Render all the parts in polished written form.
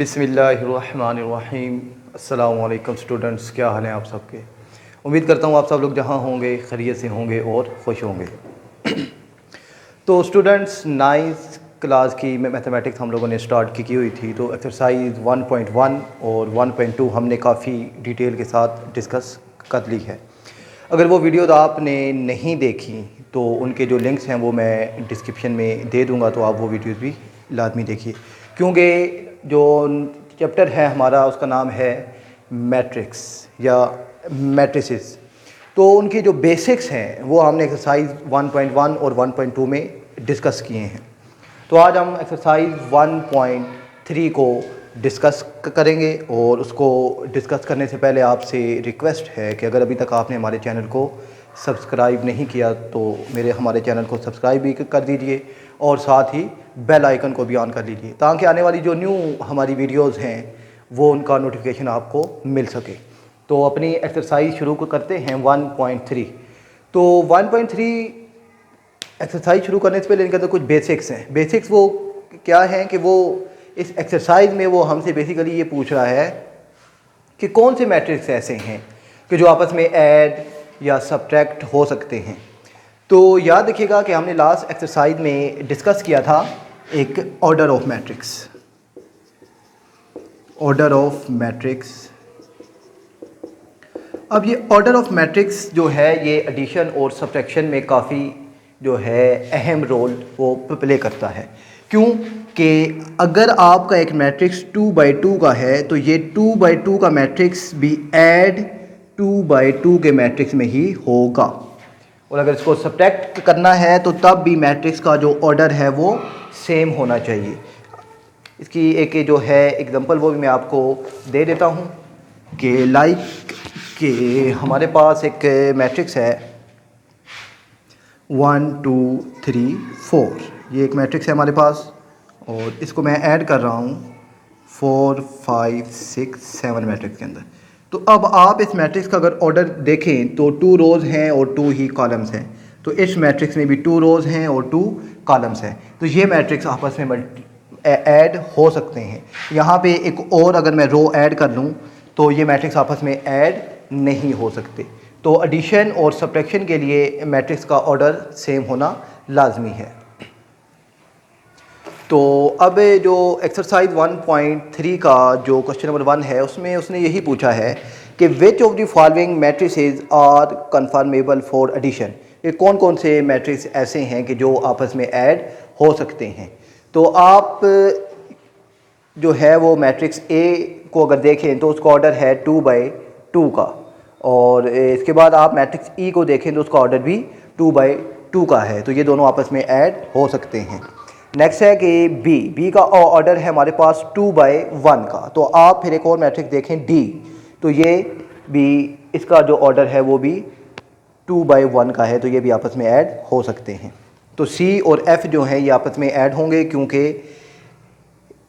बिस्मिल्लाहिर्रहमानिर्रहीम। अस्सलाम वालेकुम स्टूडेंट्स, क्या हाल है आप सबके। उम्मीद करता हूँ आप सब लोग जहाँ होंगे खैरियत से होंगे और खुश होंगे। तो स्टूडेंट्स, 9th क्लास की मैथमेटिक्स हम लोगों ने स्टार्ट की हुई थी। तो एक्सरसाइज 1.1 और 1.2 हमने काफ़ी डिटेल के साथ डिस्कस कर ली है। अगर वो वीडियोज़ आपने नहीं देखी तो उनके जो लिंक्स हैं वो मैं डिस्क्रिप्शन में दे दूँगा, तो आप वो वीडियोज़ भी लाजमी देखिए, क्योंकि जो चैप्टर है हमारा उसका नाम है मैट्रिक्स या मैट्रिसेस। तो उनकी जो बेसिक्स हैं वो हमने एक्सरसाइज 1.1 और 1.2 में डिस्कस किए हैं। तो आज हम एक्सरसाइज 1.3 को डिस्कस करेंगे, और उसको डिस्कस करने से पहले आपसे रिक्वेस्ट है कि अगर अभी तक आपने हमारे चैनल को सब्सक्राइब नहीं किया तो हमारे चैनल को सब्सक्राइब भी कर दीजिए, और साथ ही बेल आइकन को भी ऑन कर लीजिए, ताकि आने वाली जो न्यू हमारी वीडियोस हैं वो उनका नोटिफिकेशन आपको मिल सके। तो अपनी एक्सरसाइज शुरू करते हैं 1.3। तो 1.3 एक्सरसाइज शुरू करने से पहले इनके अंदर कुछ बेसिक्स हैं। बेसिक्स वो क्या हैं कि वो इस एक्सरसाइज में वो हमसे बेसिकली ये पूछ रहा है कि कौन से मैट्रिक्स ऐसे हैं कि जो आपस में ऐड या सब्ट्रैक्ट हो सकते हैं। तो याद रखिएगा कि हमने लास्ट एक्सरसाइज में डिस्कस किया था एक order of matrix. Order of matrix. अब ये ऑर्डर ऑफ मैट्रिक्स जो है ये एडिशन और सब्ट्रैक्शन में काफ़ी जो है अहम रोल वो प्ले करता है। क्यों कि अगर आपका एक मैट्रिक्स 2/2 का है तो ये 2/2 का मैट्रिक्स भी ऐड 2/2 के मैट्रिक्स में ही होगा, और अगर इसको सब्ट्रैक्ट करना है तो तब भी मैट्रिक्स का जो ऑर्डर है वो सेम होना चाहिए। इसकी एक जो है एग्जांपल वो भी मैं आपको दे देता हूँ कि लाइक कि हमारे पास एक मैट्रिक्स है 1 2 3 4। ये एक मैट्रिक्स है हमारे पास, और इसको मैं ऐड कर रहा हूँ 4 5 6 7 मैट्रिक्स के अंदर। तो अब आप इस मैट्रिक्स का अगर ऑर्डर देखें तो 2 रोज़ हैं और 2 ही कॉलम्स हैं। तो इस मैट्रिक्स में भी 2 रोज़ हैं और 2 कॉलम्स हैं। तो ये मैट्रिक्स आपस में ऐड हो सकते हैं। यहाँ पे एक और अगर मैं रो ऐड कर लूँ तो ये मैट्रिक्स आपस में ऐड नहीं हो सकते। तो एडिशन और सब्ट्रैक्शन के लिए मैट्रिक्स का ऑर्डर सेम होना लाजमी है। तो अब जो एक्सरसाइज 1.3 का जो क्वेश्चन नंबर 1 है उसमें उसने यही पूछा है कि which of the following matrices are conformable for addition. ये कौन कौन से मैट्रिक्स ऐसे हैं कि जो आपस में ऐड हो सकते हैं। तो आप जो है वो मैट्रिक्स ए को अगर देखें तो उसका ऑर्डर है 2/2 का, और इसके बाद आप मैट्रिक्स ई को देखें तो उसका ऑर्डर भी 2/2 का है। तो ये दोनों आपस में ऐड हो सकते हैं। नेक्स्ट है कि बी का ऑर्डर है हमारे पास 2/1 का। तो आप फिर एक और मैट्रिक्स देखें डी, तो ये भी इसका जो ऑर्डर है वो भी 2/1 का है। तो ये भी आपस में ऐड हो सकते हैं। तो सी और एफ जो है ये आपस में ऐड होंगे, क्योंकि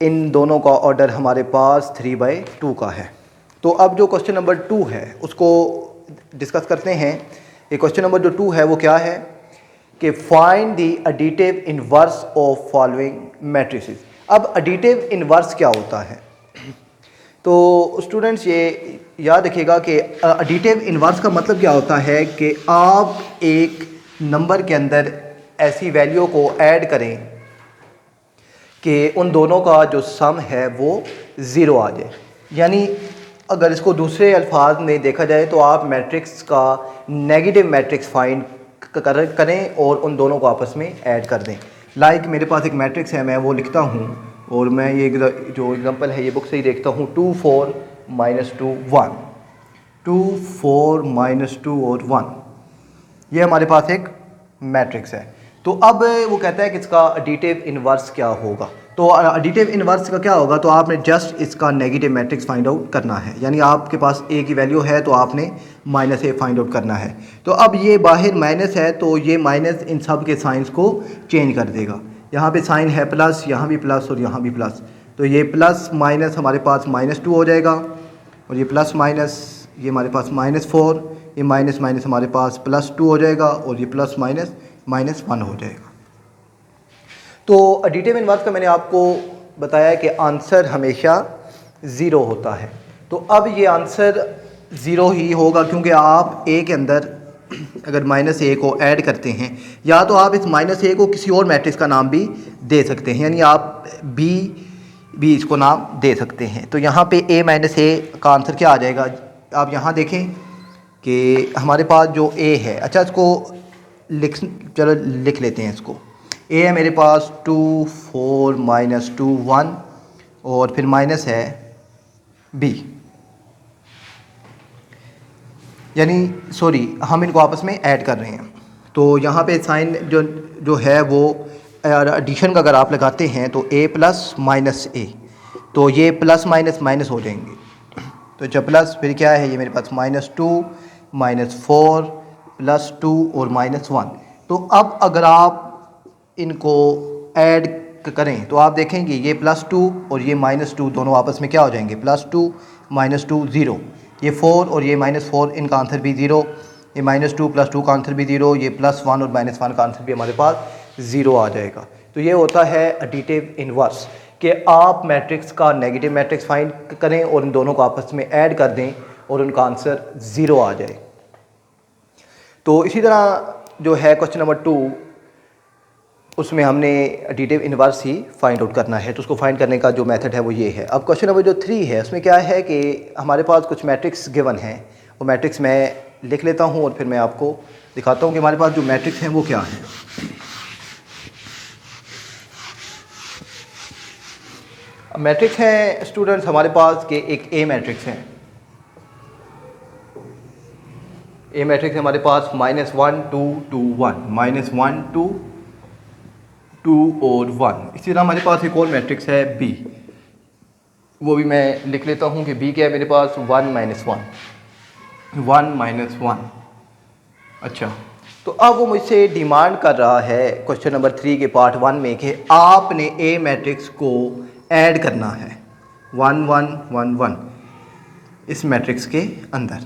इन दोनों का ऑर्डर हमारे पास 3/2 का है। तो अब जो क्वेश्चन नंबर 2 है उसको डिस्कस करते हैं। ये क्वेश्चन नंबर जो 2 है वो क्या है कि find the additive inverse of following matrices. अब एडिटिव इनवर्स क्या होता है। तो स्टूडेंट्स ये याद रखिएगा कि एडिटिव इनवर्स का मतलब क्या होता है कि आप एक नंबर के अंदर ऐसी वैल्यू को ऐड करें कि उन दोनों का जो सम है वो ज़ीरो आ जाए। यानी अगर इसको दूसरे अल्फाज में देखा जाए तो आप मैट्रिक्स का नेगेटिव मैट्रिक्स फाइंड करें और उन दोनों को आपस में ऐड कर दें। लाइक मेरे पास एक मैट्रिक्स है, मैं वो लिखता हूँ, और मैं ये जो एग्जांपल है ये बुक से ही देखता हूँ 2 4 -2 1 2 4 -2 और 1। ये हमारे पास एक मैट्रिक्स है। तो अब वो कहता है कि इसका एडिटिव इनवर्स क्या होगा। तो एडिटिव इनवर्स का क्या होगा, तो आपने जस्ट इसका नेगेटिव मैट्रिक्स फाइंड आउट करना है। यानी आपके पास ए की वैल्यू है तो आपने -a फाइंड आउट करना है। तो अब ये बाहर माइनस है तो ये माइनस इन सब के साइंस को चेंज कर देगा। यहाँ पे साइन है प्लस, यहाँ भी प्लस और यहाँ भी प्लस। तो ये प्लस माइनस हमारे पास -2 हो जाएगा, और ये प्लस माइनस ये हमारे पास -4, ये माइनस माइनस हमारे पास +2 हो जाएगा, और ये प्लस माइनस -1 हो जाएगा। तो एडिटिव इनवर्स का मैंने आपको बताया कि आंसर हमेशा ज़ीरो होता है। तो अब ये आंसर ज़ीरो ही होगा, क्योंकि आप ए के अंदर अगर माइनस ए को ऐड करते हैं, या तो आप इस माइनस ए को किसी और मैट्रिक्स का नाम भी दे सकते हैं, यानी आप बी भी इसको नाम दे सकते हैं। तो यहाँ पे ए माइनस ए का आंसर क्या आ जाएगा, आप यहाँ देखें कि हमारे पास जो ए है, अच्छा इसको चलो लिख लेते हैं इसको। ए है मेरे पास 2 4 -2 1 और फिर माइनस है बी, यानी सॉरी हम इनको आपस में ऐड कर रहे हैं। तो यहाँ पे साइन जो है वो एडिशन का अगर आप लगाते हैं तो a प्लस माइनस ए, तो ये प्लस माइनस माइनस हो जाएंगे। तो जब प्लस फिर क्या है, ये मेरे पास -2 -4 +2 और -1। तो अब अगर आप इनको ऐड करें तो आप देखेंगे ये +2 और ये -2 दोनों आपस में क्या हो जाएंगे, +2 -2 0। ये 4 और ये -4 इनका आंसर भी 0, ये -2 +2 का आंसर भी 0, ये +1 और -1 का आंसर भी हमारे पास 0 आ जाएगा। तो ये होता है एडिटिव इन्वर्स, कि आप मैट्रिक्स का नेगेटिव मैट्रिक्स फाइंड करें और इन दोनों को आपस में ऐड कर दें और उनका आंसर 0 आ जाए। तो इसी तरह जो है क्वेश्चन नंबर 2, उसमें हमने एडिटिव इन्वर्स ही फाइंड आउट करना है। तो उसको फाइंड करने का जो मेथड है वो ये है। अब क्वेश्चन नंबर जो 3 है उसमें क्या है कि हमारे पास कुछ मैट्रिक्स गिवन हैं, वो मैट्रिक्स मैं लिख लेता हूँ और फिर मैं आपको दिखाता हूँ कि हमारे पास जो मैट्रिक्स हैं वो क्या हैं। अब मैट्रिक्स हैं स्टूडेंट्स हमारे पास के एक ए मैट्रिक्स है। ए मैट्रिक्स हमारे पास -1 2 2 1, -1 2 2 और 1। इसी तरह हमारे पास एक और मैट्रिक्स है बी, वो भी मैं लिख लेता हूँ कि बी क्या है मेरे पास 1 -1 1। अच्छा, तो अब वो मुझसे डिमांड कर रहा है क्वेश्चन नंबर 3 के पार्ट 1 में कि आपने ए मैट्रिक्स को ऐड करना है 1 1 1 1 इस मैट्रिक्स के अंदर।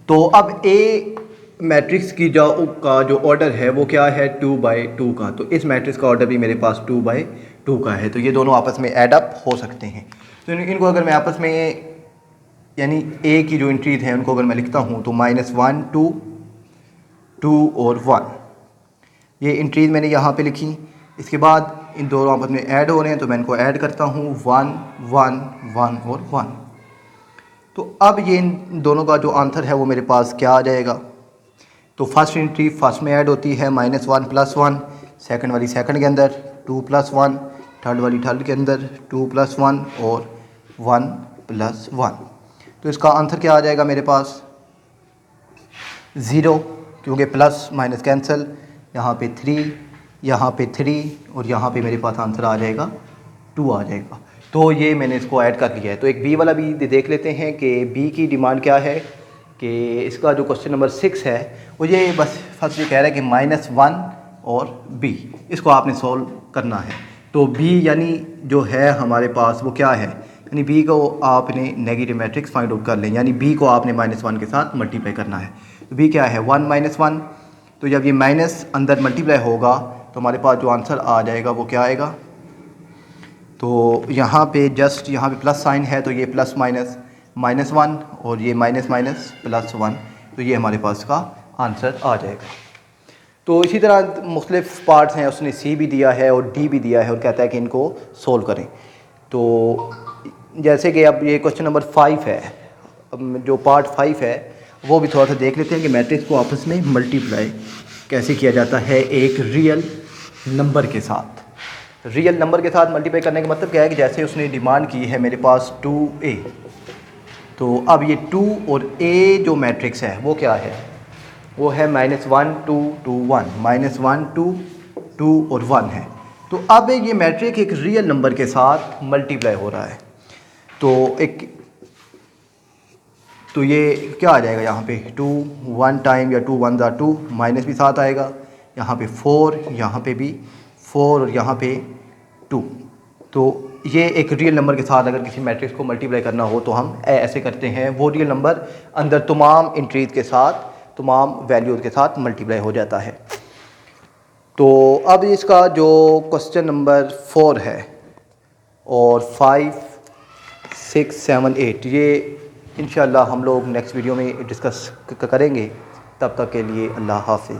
तो अब ए मैट्रिक्स की जो ऑर्डर है वो क्या है 2/2 का। तो इस मैट्रिक्स का ऑर्डर भी मेरे पास 2/2 का है। तो ये दोनों आपस में ऐड अप हो सकते हैं। तो इनको अगर मैं आपस में यानी ए की जो एंट्रीज हैं उनको अगर मैं लिखता हूँ तो -1 2 2 और 1, ये एंट्रीज मैंने यहाँ पे लिखी। इसके बाद इन दोनों आपस में ऐड हो रहे हैं तो मैं इनको ऐड करता हूँ 1 1 1 और 1। तो अब ये इन दोनों का जो आंसर है वो मेरे पास क्या आ जाएगा। तो फर्स्ट एंट्री फर्स्ट में ऐड होती है -1 + 1, सेकंड वाली सेकंड के अंदर 2 + 1, थर्ड वाली थर्ड के अंदर 2 + 1 और 1 + 1। तो इसका आंसर क्या आ जाएगा मेरे पास 0, क्योंकि प्लस माइनस कैंसिल, यहाँ पे 3, यहाँ पे 3 और यहाँ पे मेरे पास आंसर आ जाएगा 2 आ जाएगा। तो ये मैंने इसको ऐड कर लिया है। तो एक बी वाला भी देख लेते हैं कि बी की डिमांड क्या है। कि इसका जो क्वेश्चन नंबर 6 है वो ये बस फर्स्ट ये कह रहा है कि -1 और बी, इसको आपने सॉल्व करना है। तो बी यानी जो है हमारे पास वो क्या है, यानी बी को आपने नेगेटिव मैट्रिक्स फाइंड आउट कर लें, यानी बी को आपने -1 के साथ मल्टीप्लाई करना है। तो बी क्या है 1 -1। तो जब ये माइनस अंदर मल्टीप्लाई होगा तो हमारे पास जो आंसर आ जाएगा वो क्या आएगा। तो यहाँ पे जस्ट यहाँ पे प्लस साइन है तो ये प्लस माइनस -1 और ये माइनस +1, तो ये हमारे पास का आंसर आ जाएगा। तो इसी तरह मुख्तलिफ पार्ट्स हैं, उसने सी भी दिया है और डी भी दिया है और कहता है कि इनको सोल्व करें। तो जैसे कि अब ये क्वेश्चन नंबर 5 है, जो पार्ट 5 है वो भी थोड़ा सा देख लेते हैं कि मैट्रिक्स को आपस में मल्टीप्लाई कैसे किया जाता है एक रियल नंबर के साथ। रियल नंबर के साथ मल्टीप्लाई करने का मतलब क्या है कि जैसे उसने डिमांड की है मेरे पास 2a, तो अब ये 2 और a जो मैट्रिक्स है वो क्या है, वो है -1 2 2 1, -1 2 2 और 1 है। तो अब ये मैट्रिक एक रियल नंबर के साथ मल्टीप्लाई हो रहा है। तो ये क्या आ जाएगा यहाँ पे 2 1 टाइम या 2 1 2, माइनस भी साथ आएगा, यहाँ पे 4, यहाँ पे भी 4 और यहाँ पे 2। तो ये एक रियल नंबर के साथ अगर किसी मैट्रिक्स को मल्टीप्लाई करना हो तो हम ऐसे करते हैं, वो रियल नंबर अंदर तमाम एंट्रीज के साथ तमाम वैल्यूज़ के साथ मल्टीप्लाई हो जाता है। तो अब इसका जो क्वेश्चन नंबर 4 है और 5 6, 7, 8 ये इंशाल्लाह हम लोग नेक्स्ट वीडियो में डिस्कस करेंगे। तब तक के लिए अल्लाह हाफ़िज़।